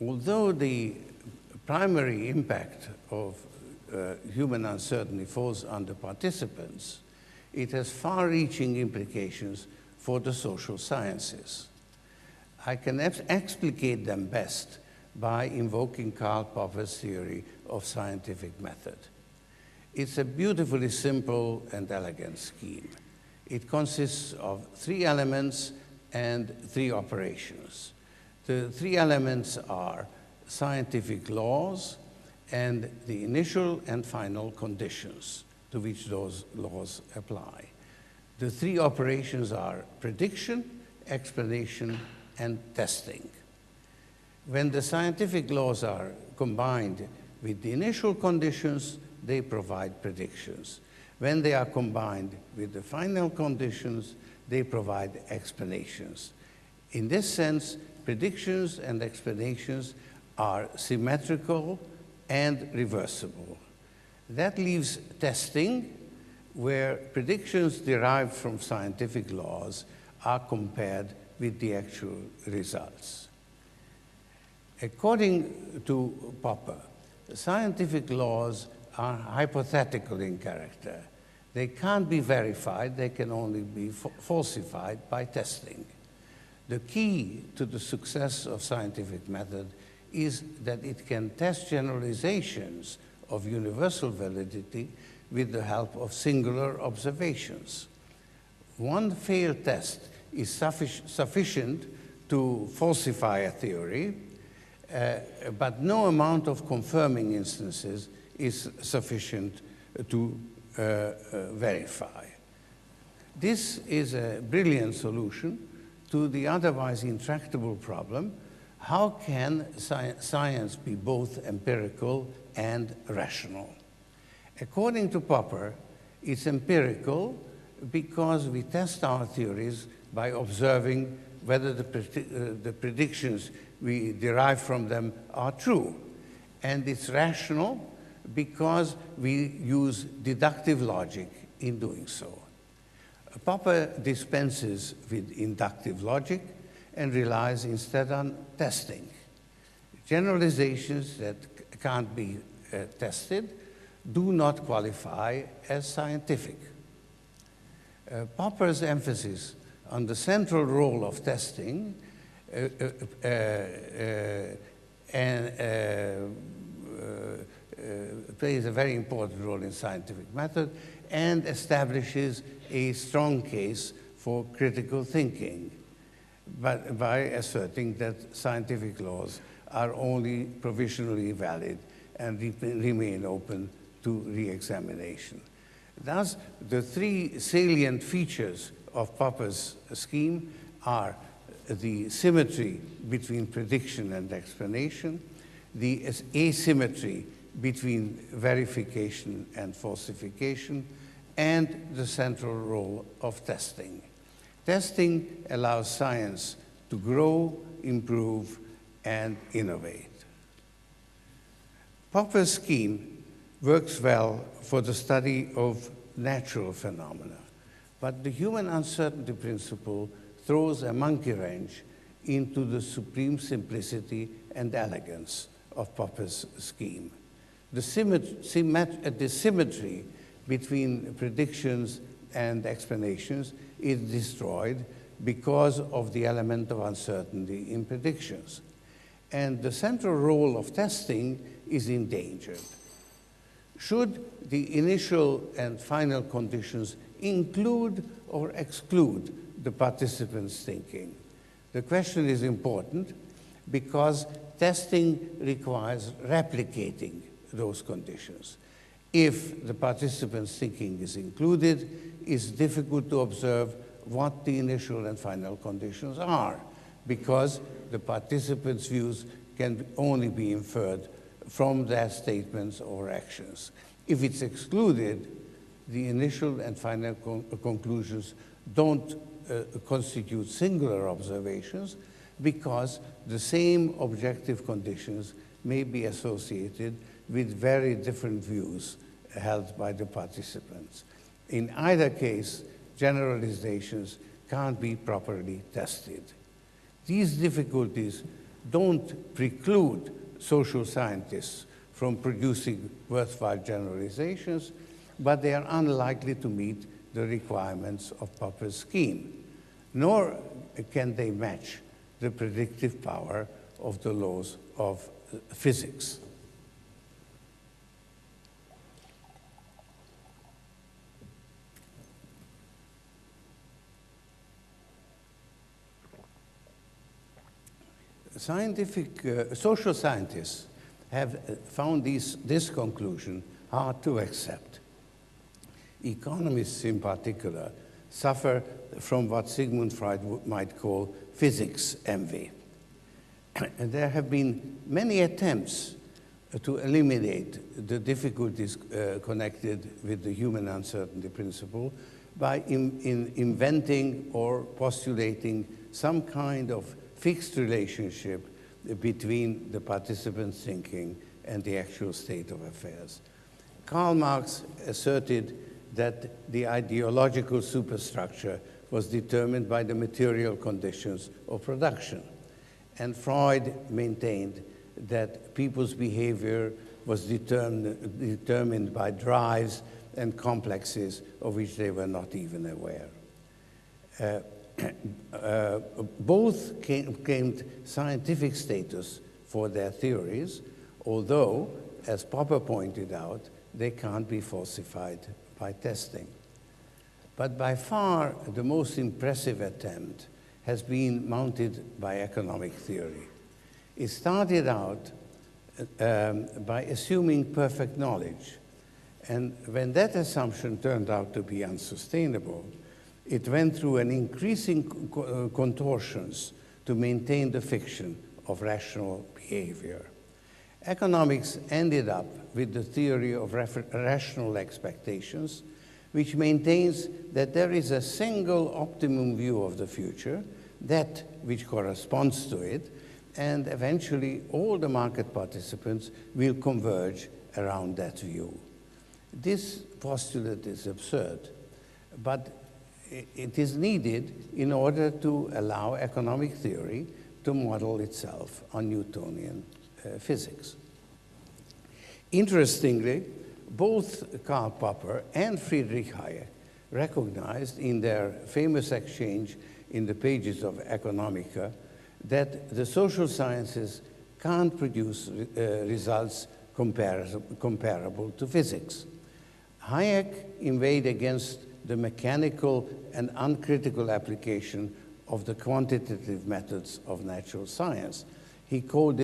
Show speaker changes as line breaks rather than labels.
Although the primary impact of human uncertainty falls on the participants, it has far-reaching implications for the social sciences. I can explicate them best by invoking Karl Popper's theory of scientific method. It's a beautifully simple and elegant scheme. It consists of 3 elements and 3 operations. The 3 elements are scientific laws and the initial and final conditions to which those laws apply. The 3 operations are prediction, explanation, and testing. When the scientific laws are combined with the initial conditions, they provide predictions. When they are combined with the final conditions, they provide explanations. In this sense, predictions and explanations are symmetrical and reversible. That leaves testing, where predictions derived from scientific laws are compared with the actual results. According to Popper, scientific laws are hypothetical in character. They can't be verified, they can only be falsified by testing. The key to the success of scientific method is that it can test generalizations of universal validity with the help of singular observations. One failed test is sufficient to falsify a theory, but no amount of confirming instances is sufficient to verify. This is a brilliant solution to the otherwise intractable problem: how can science be both empirical and rational? According to Popper, it's empirical because we test our theories by observing whether the predictions we derive from them are true. And it's rational because we use deductive logic in doing so. Popper dispenses with inductive logic and relies instead on testing. Generalizations that can't be tested do not qualify as scientific. Popper's emphasis on the central role of testing plays a very important role in scientific method and establishes a strong case for critical thinking, but by asserting that scientific laws are only provisionally valid and remain open to re-examination. Thus, the 3 salient features of Popper's scheme are the symmetry between prediction and explanation, the asymmetry between verification and falsification, and the central role of testing. Testing allows science to grow, improve, and innovate. Popper's scheme works well for the study of natural phenomena, but the human uncertainty principle throws a monkey wrench into the supreme simplicity and elegance of Popper's scheme. The symmetry between predictions and explanations is destroyed because of the element of uncertainty in predictions. And the central role of testing is endangered. Should the initial and final conditions include or exclude the participants' thinking? The question is important because testing requires replicating those conditions. If the participants' thinking is included, it's difficult to observe what the initial and final conditions are, because the participants' views can only be inferred from their statements or actions. If it's excluded, the initial and final conclusions don't constitute singular observations, because the same objective conditions may be associated with very different views held by the participants. In either case, generalizations can't be properly tested. These difficulties don't preclude social scientists from producing worthwhile generalizations, but they are unlikely to meet the requirements of Popper's scheme, nor can they match the predictive power of the laws of physics. Social scientists have found this conclusion hard to accept. Economists in particular suffer from what Sigmund Freud might call physics envy. And there have been many attempts to eliminate the difficulties connected with the human uncertainty principle by inventing or postulating some kind of fixed relationship between the participants' thinking and the actual state of affairs. Karl Marx asserted that the ideological superstructure was determined by the material conditions of production. And Freud maintained that people's behavior was determined by drives and complexes of which they were not even aware. Both claimed scientific status for their theories, although, as Popper pointed out, they can't be falsified by testing. But by far, the most impressive attempt has been mounted by economic theory. It started out by assuming perfect knowledge. And when that assumption turned out to be unsustainable, it went through an increasing contortions to maintain the fiction of rational behavior. Economics ended up with the theory of rational expectations, which maintains that there is a single optimum view of the future, that which corresponds to it, and eventually all the market participants will converge around that view. This postulate is absurd, but it is needed in order to allow economic theory to model itself on Newtonian physics. Interestingly, both Karl Popper and Friedrich Hayek recognized in their famous exchange in the pages of Economica that the social sciences can't produce results comparable to physics. Hayek inveighed against the mechanical and uncritical application of the quantitative methods of natural science. He called